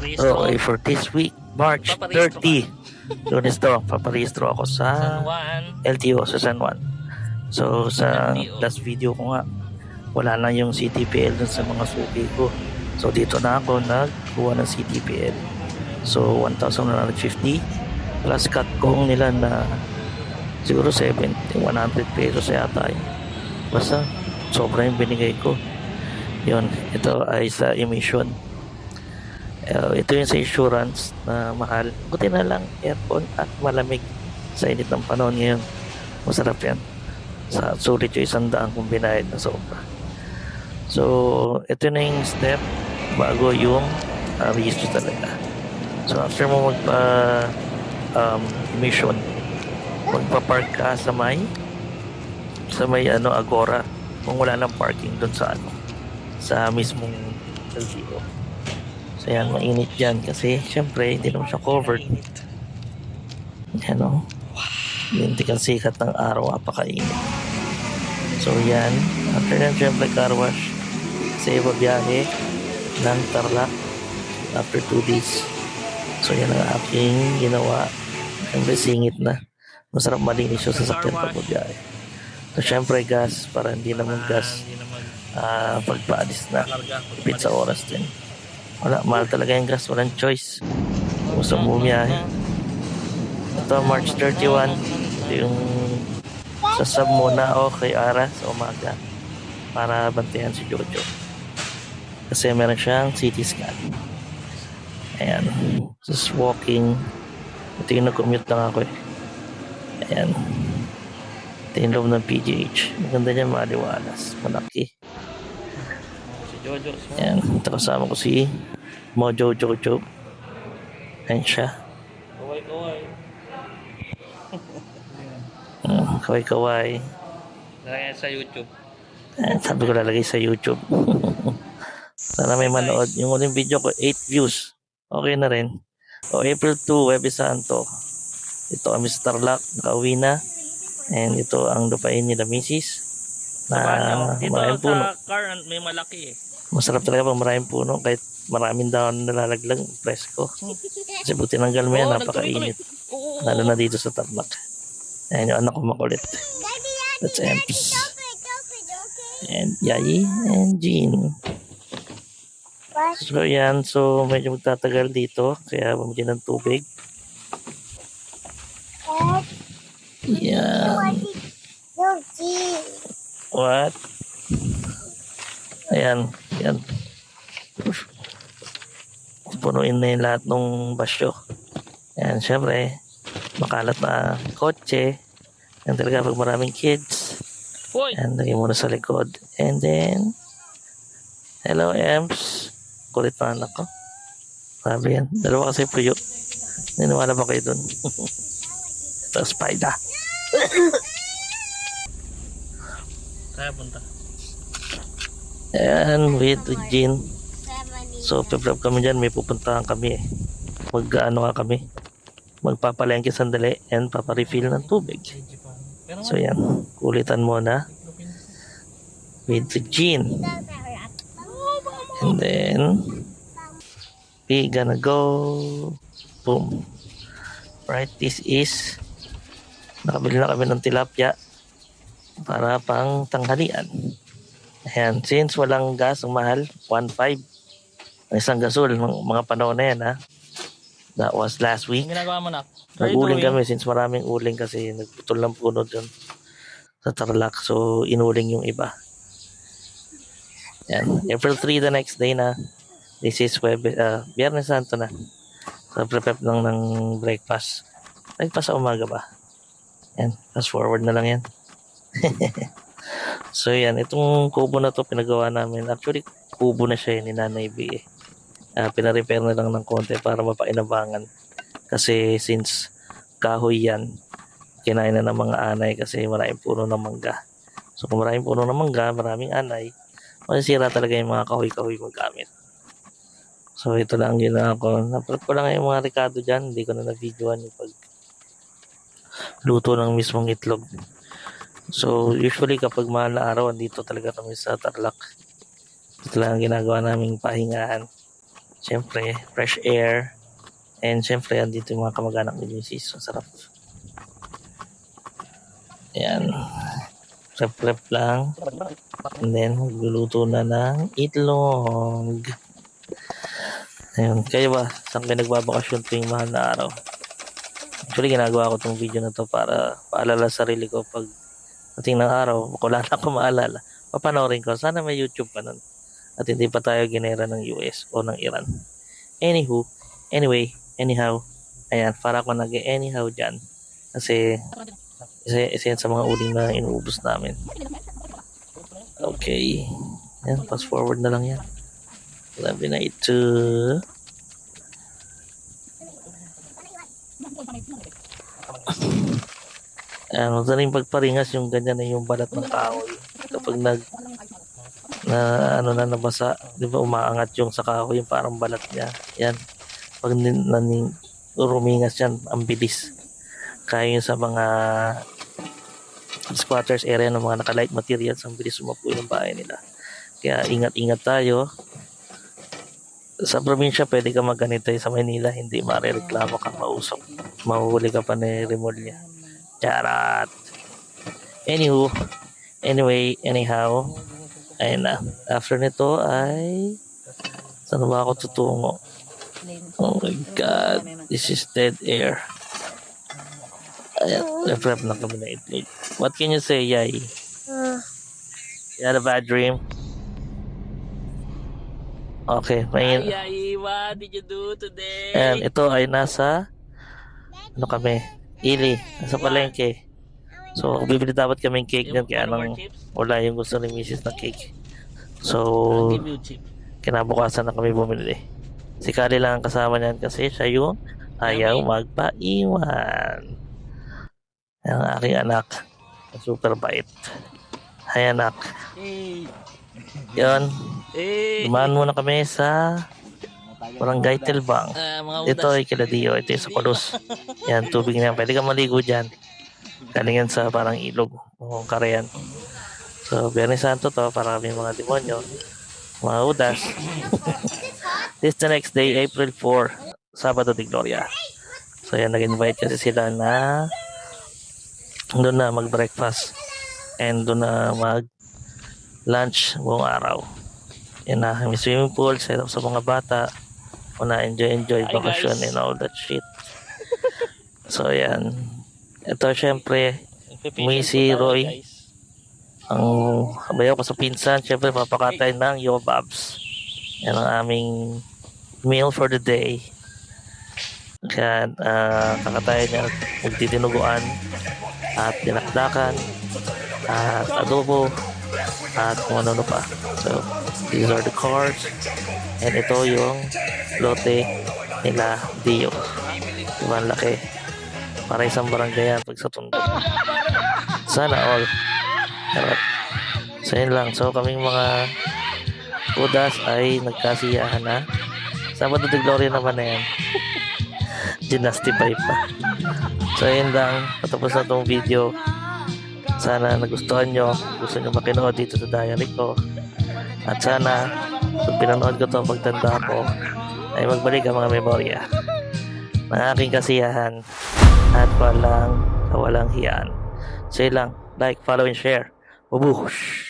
Paparehistro. Okay, for this week, March Paparehistro 30. Lunes to, paparehistro ako sa San Juan. LTO sa San Juan. So sa LTO. last video ko nga, wala na yung CTPL dun sa mga suki ko. So dito na ako nagkuha ng CTPL. So 1,150 plus cut kong nila na siguro 100 pesos yata yun. Basta sobra yung binigay ko. Yun, ito ay sa emission. Ito yung sa insurance na mahal. Buti na lang aircon at malamig sa init ng panahon ngayon. Masarap yan. Sulit yung 100 kung binayad na sobra. So ito na yung step bago yung register talaga. So after mo magpa emission, magpa-park ka sa may Agora kung wala nang parking doon sa mismong LTO. So yan, mainit dyan kasi syempre hindi naman siya covered. Yan o, hindi kasi sikat ng araw, apakainit. So yan, after yan syempre car wash sa iba biyahe ng Tarlac after 2 days. So yan ang aking ginawa. Syempre singit na, masarap malinis yung sasakyan pag biyahe. So syempre gas, para hindi naman gas pagpaalis na, ipit sa oras din. Wala, mahal talaga yung gas, walang choice. Gusto mo bumiyahe. Ito March 31, ito yung sasab muna o kay Ara sa umaga para bantayan si Jojo. Kasi meron siyang CT scan. Ayan, just walking. Ito yung nag-commute lang ako eh. Ayan. Ito yung loob ng PGH. Maganda niya, maliwalas, malaki. Jojo. Ayan, ito kasama ko si Mojo Jojo. Ayan siya. Kaway-kaway. Kaway-kaway. Lalagyan sa YouTube. Ayan, sabi ko lalagay sa YouTube. Sana may manood. Yung uling video ko, 8 views. Okay na rin. O April 2, Webis Santo. Ito ang Mr. Tarlac, nakauwi na. And ito ang lupain nila Mrs. Na Dito maraming puno. sa car, may malaki eh. Masarap talaga pag maraming puno kahit maraming daon nalalaglag, presko. Kasi buti tinanggal mo yan, napakainit. Lalo na dito sa Tarlac. Ayan yung anak ko makulit. That's Emps. And Yayi and Jean. So yan, so medyo magtatagal dito, kaya bumili ng tubig. Yan. What? Ayan, yan. Punuin na yung lahat ng basyo. Ayan, syempre, makalat na kotse. Yan talaga pag maraming kids. Ayan, lagay muna sa likod. And then, hello, Emps. Kulit na anak ko. Sabi yan. Dalawa kasi puyo. Niniwala ba kayo dun? Ito, spider. Kaya punta. Ayan, with Jean. So, piprap kami dyan. May pupuntahan kami eh. Mag-ano nga kami. Magpapalengke sandali and paparefill ng tubig. So, yan. Kulitan muna. With Jean. And then, we gonna go. Boom. Right, this is, nakabili na kami ng tilapia para pang tanghalian. Ayan, since walang gas, ang mahal, 1.5. Ang isang gasol, mga panahon na yan ha. That was last week. Ginagawa mo na. Nag-uling kami since maraming uling kasi nagputol ng puno dyan sa Tarlac. So, inuling yung iba. Yan. April 3 the next day na. This is Biyernes Santo na. So, prepare lang ng breakfast. Breakfast sa umaga ba? Yan. Fast forward na lang yan. So, yan. Itong kubo na to pinagawa namin. Actually, kubo na siya ni Nanay B eh. Pinarepair na lang ng konti para mapainabangan. Kasi since kahoy yan, kinain na ng mga anay kasi maraming puno ng mangga. So, kung maraming puno ng mangga, maraming anay, masisira talaga yung mga kahoy-kahoy magamit. So, ito lang ang ginawa ko. Naprep ko lang yung mga rekado dyan. Hindi ko na na-videoan yung luto ng mismong itlog. So, usually kapag mahal na araw, dito talaga kami sa Tarlac. Ito lang ang ginagawa naming pahingahan. Siyempre, fresh air. And siyempre, andito yung mga kamag-anak ni Mrs. Masarap. Ayan. Prep lang. And then, magluluto na ng itlog. Ayun. Kayo ba? Saan kayo nagbabakasyon tuwing mahal na araw? Actually, ginagawa ko tong video na to para paalala sa sarili ko pag ating ng araw, kung wala na ako maalala, papanoorin ko. Sana may YouTube pa nun. At hindi pa tayo ginera ng US o ng Iran. Anywho, anyway, anyhow, ayan, para ako nag-anyhow dyan. Kasi, isa yan sa mga uling na inuubos namin. Okay. Yan, fast forward na lang yan. Grabe na ito. Ano, madaling pagparingas yung ganyan na yung balat ng kahoy. Kapag nabasa, di ba umaangat yung sa kahoy, yung parang balat niya. Yan. Pag rumingas yan, ang bilis. Kaya yun sa mga squatters area ng mga naka-light materials, ang bilis sumapoy ng bahay nila. Kaya ingat-ingat tayo. Sa probinsya, pwede ka magganito sa Manila, hindi marereklamo ka, mausok. Mahuhuli ka pa ni Remolya. Charat! Anyhow, ayun na. After nito ay, saan ba ako tutungo? Oh my God, this is dead air. Ayan, prep na kami na itlog. What can you say, Yai? You had a bad dream? Okay, may... Yai, what did you do today? Ayan, ito ay nasa... Ano kami? Ili, nasa palengke. So, bibili dapat kaming cake dyan, kaya nang wala yung gusto ni Mrs. na cake. So, Give you chip. kinabukasan na kami bumili. Si Kali lang ang kasama niyan kasi siya yung ayaw magpaiwan. Ang aking anak, super bait. Hi anak. Hey. Yun, Hey. dumaan muna kami sa Barangay Tilbang. Mga Ito ay Kiladiyo, ito yung sa Palos. Yan, tubig na yan. Pwede ka maligo dyan. Galing yan sa parang ilog o karayan. So, Biyernes Santo to, para kami mga demonyo. Mga udas. This the next day, April 4, Sabado de Gloria. So, yan, nag-invite kasi sila na doon na mag-breakfast and doon na mag-lunch buong araw. Yan na, may swimming pool, set up sa mga bata. O na enjoy bakasyon and all that shit. So, yan. Ito, syempre, may si Roy. Ang bayaw ko sa pinsan, syempre, papakatay ng yobabs. Yan ang aming meal for the day. Kaya, kakatayan niya, magtitinuguan, at dinakdakan, at adobo, at kung ano pa. So, these are the cards. And ito yung lote nila Dio. Diba ang laki? Para isang barangay yan pag sa Tondo. Sana all. Charot. So yun lang. So kaming mga udas ay nagkasiyahan na. Sabado de Gloria naman na yan. Ginastify pa. So yun lang. Patapos na itong video. Sana nagustuhan nyo. Gusto nyo makinood dito sa diary ko. At sana kung pinanood ko ito pagtanda ko ay magbalik ang mga memorya ng aking kasiyahan at walang hiyaan. So yun lang. Like, follow, and share. Babush!